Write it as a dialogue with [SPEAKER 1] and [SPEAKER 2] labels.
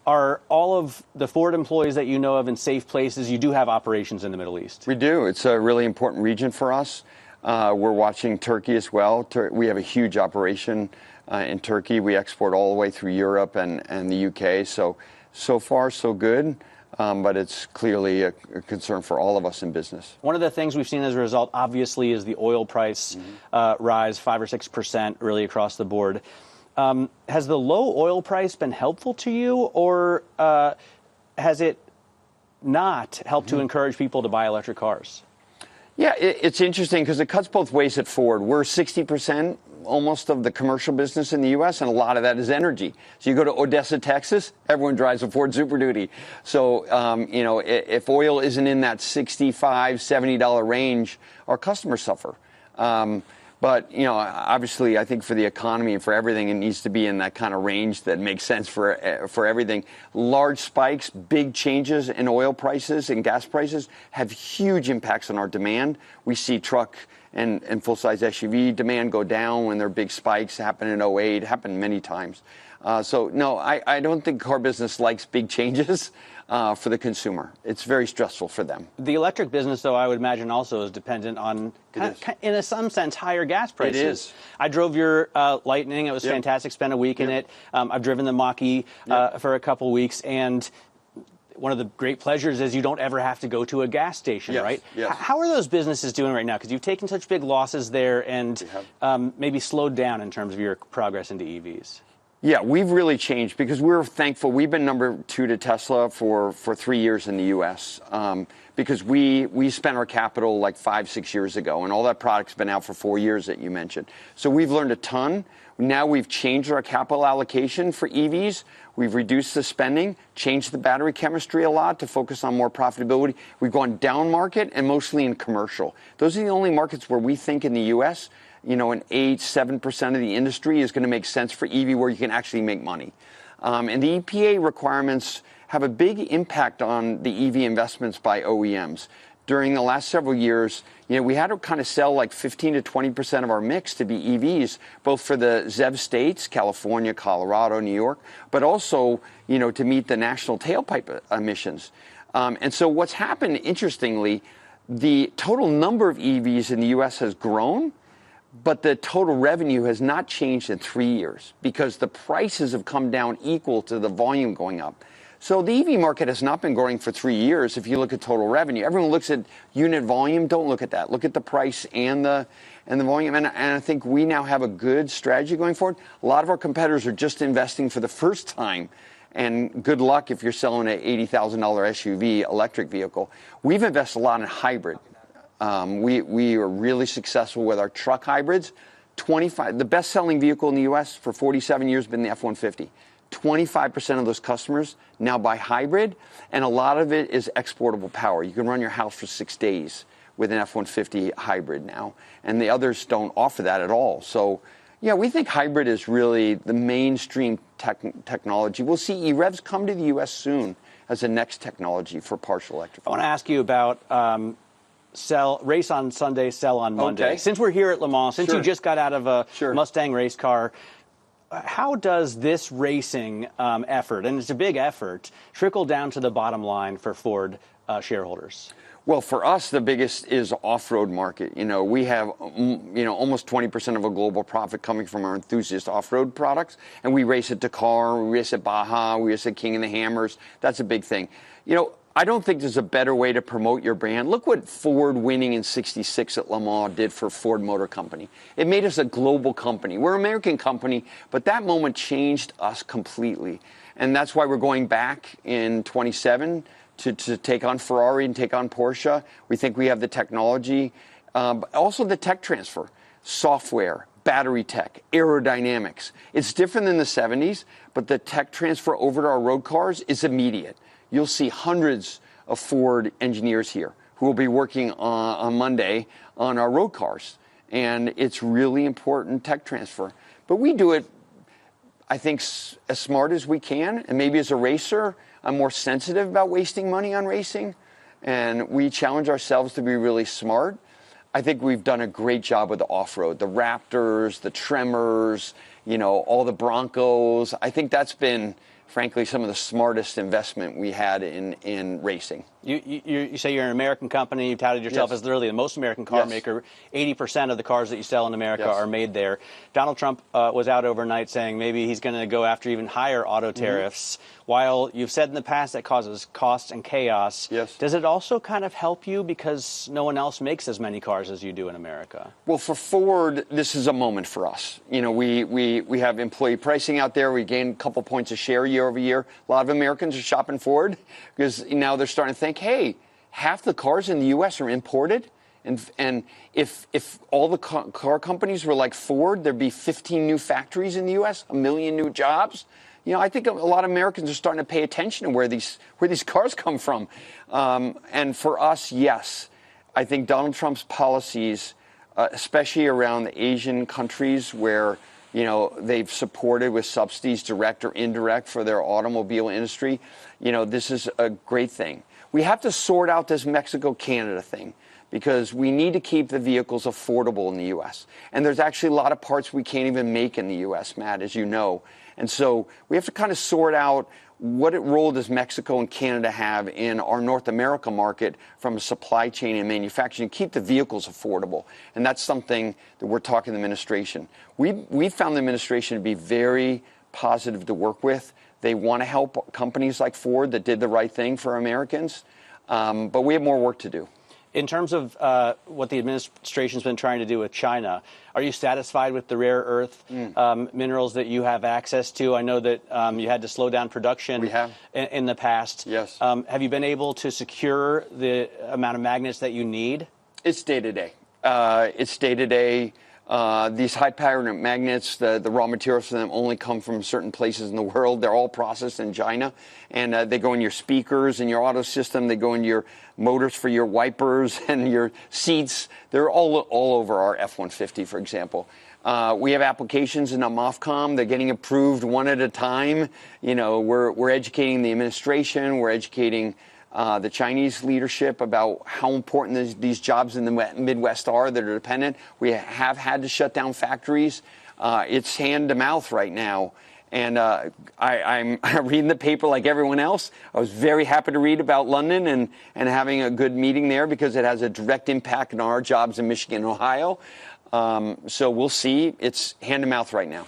[SPEAKER 1] Are all of the Ford employees that you know of in safe places? You do have operations in the Middle East.
[SPEAKER 2] We do. It's a really important region for us. We're watching Turkey as well. We have a huge operation in Turkey. We export all the way through Europe and the UK. So far, so good. But it's clearly a concern for all of us in business.
[SPEAKER 1] One of the things we've seen as a result, obviously, is the oil price rise 5 or 6% really across the board. Has the low oil price been helpful to you, or has it not helped to encourage people to buy electric cars?
[SPEAKER 2] Yeah, it's interesting because it cuts both ways at Ford. We're 60% almost of the commercial business in the U.S., and a lot of that is energy. So you go to Odessa, Texas, everyone drives a Ford Super Duty. So, if oil isn't in that $65, $70 range, our customers suffer. But, obviously, I think for the economy and for everything, it needs to be in that kind of range that makes sense for everything. Large spikes, big changes in oil prices and gas prices have huge impacts on our demand. We see truck and full-size SUV demand go down when there are big spikes. Happened in 08, happened many times. No, I don't think car business likes big changes. For the consumer. It's very stressful for them.
[SPEAKER 1] The electric business, though, I would imagine also is dependent on, in some sense, higher gas prices.
[SPEAKER 2] It is.
[SPEAKER 1] I drove your Lightning. It was fantastic. Spent a week in it. I've driven the Mach-E for a couple weeks, and one of the great pleasures is you don't ever have to go to a gas station, right?
[SPEAKER 2] Yes.
[SPEAKER 1] How are those businesses doing right now? Because you've taken such big losses there and maybe slowed down in terms of your progress into EVs.
[SPEAKER 2] Yeah, we've really changed because we're thankful. We've been number 2 to Tesla for 3 years in the U.S. Because we spent our capital like 5, 6 years ago, and all that product's been out for 4 years that you mentioned. So we've learned a ton. Now we've changed our capital allocation for EVs. We've reduced the spending, changed the battery chemistry a lot to focus on more profitability. We've gone down market and mostly in commercial. Those are the only markets where we think in the U.S., an 8-7% of the industry is going to make sense for EV where you can actually make money. And the EPA requirements have a big impact on the EV investments by OEMs. During the last several years, we had to kind of sell like 15 to 20% of our mix to be EVs, both for the ZEV states, California, Colorado, New York, but also, to meet the national tailpipe emissions. And so what's happened, interestingly, the total number of EVs in the U.S. has grown, but the total revenue has not changed in 3 years because the prices have come down equal to the volume going up. So the EV market has not been growing for 3 years if you look at total revenue. Everyone looks at unit volume. Don't look at that. Look at the price and the volume. And I think we now have a good strategy going forward. A lot of our competitors are just investing for the first time. And good luck if you're selling an $80,000 SUV electric vehicle. We've invested a lot in hybrid. We are really successful with our truck hybrids. The best-selling vehicle in the U.S. for 47 years has been the F-150. 25% of those customers now buy hybrid, and a lot of it is exportable power. You can run your house for 6 days with an F-150 hybrid now, and the others don't offer that at all. So, yeah, we think hybrid is really the mainstream technology. We'll see EREVs come to the U.S. soon as the next technology for partial electric.
[SPEAKER 1] I want to ask you about race on Sunday, sell on Monday.
[SPEAKER 2] Okay.
[SPEAKER 1] Since we're here at Le Mans, since you just got out of a
[SPEAKER 2] Sure.
[SPEAKER 1] Mustang race car, how does this racing effort, and it's a big effort, trickle down to the bottom line for Ford shareholders?
[SPEAKER 2] Well, for us, the biggest is off-road market. We have, almost 20% of a global profit coming from our enthusiast off-road products. And we race at Dakar, we race at Baja, we race at King of the Hammers. That's a big thing. I don't think there's a better way to promote your brand. Look what Ford winning in '66 at Le Mans did for Ford Motor Company. It made us a global company. We're an American company, but that moment changed us completely. And that's why we're going back in 27 to take on Ferrari and take on Porsche. We think we have the technology, but also the tech transfer, software, battery tech, aerodynamics. It's different than the 70s, but the tech transfer over to our road cars is immediate. You'll see hundreds of Ford engineers here who will be working on Monday on our road cars. And it's really important tech transfer. But we do it, I think, as smart as we can. And maybe as a racer, I'm more sensitive about wasting money on racing. And we challenge ourselves to be really smart. I think we've done a great job with the off-road, the Raptors, the Tremors, all the Broncos. I think that's been frankly, some of the smartest investment we had in racing.
[SPEAKER 1] You say you're an American company. You've touted yourself as literally the most American car maker. 80% of the cars that you sell in America are made there. Donald Trump was out overnight saying maybe he's going to go after even higher auto tariffs. While you've said in the past that causes cost and chaos, does it also kind of help you because no one else makes as many cars as you do in America?
[SPEAKER 2] Well, for Ford, this is a moment for us. You know, we have employee pricing out there. We gained a couple points of share year over year. A lot of Americans are shopping Ford because now they're starting to think, hey, half the cars in the U.S. are imported. And if all the car companies were like Ford, there'd be 15 new factories in the U.S., 1 million new jobs. You know, I think a lot of Americans are starting to pay attention to where these cars come from. And for us, yes, I think Donald Trump's policies, especially around the Asian countries where, you know, they've supported with subsidies, direct or indirect, for their automobile industry, you know, this is a great thing. We have to sort out this Mexico-Canada thing because we need to keep the vehicles affordable in the U.S. And there's actually a lot of parts we can't even make in the U.S., Matt, as you know. And so we have to kind of sort out what role does Mexico and Canada have in our North America market from a supply chain and manufacturing, keep the vehicles affordable. And that's something that we're talking to the administration. We found the administration to be very positive to work with. They want to help companies like Ford that did the right thing for Americans, but we have more work to do.
[SPEAKER 1] In terms of what the administration's been trying to do with China, are you satisfied with the rare earth minerals that you have access to? I know that you had to slow down production in the past.
[SPEAKER 2] Yes.
[SPEAKER 1] Have you been able to secure the amount of magnets that you need?
[SPEAKER 2] It's day to day. It's day to day. These high-powered magnets, the raw materials for them only come from certain places in the world. They're all processed in China, and they go in your speakers, in your auto system. They go in your motors for your wipers and your seats. They're all over our F-150, for example. We have applications in MOFCOM. They're getting approved one at a time. You know, we're educating the administration. We're educating the Chinese leadership about how important these jobs in the Midwest are that are dependent. We have had to shut down factories. It's hand to mouth right now. And I'm reading the paper like everyone else. I was very happy to read about London and having a good meeting there because it has a direct impact on our jobs in Michigan and Ohio. So we'll see. It's hand to mouth right now.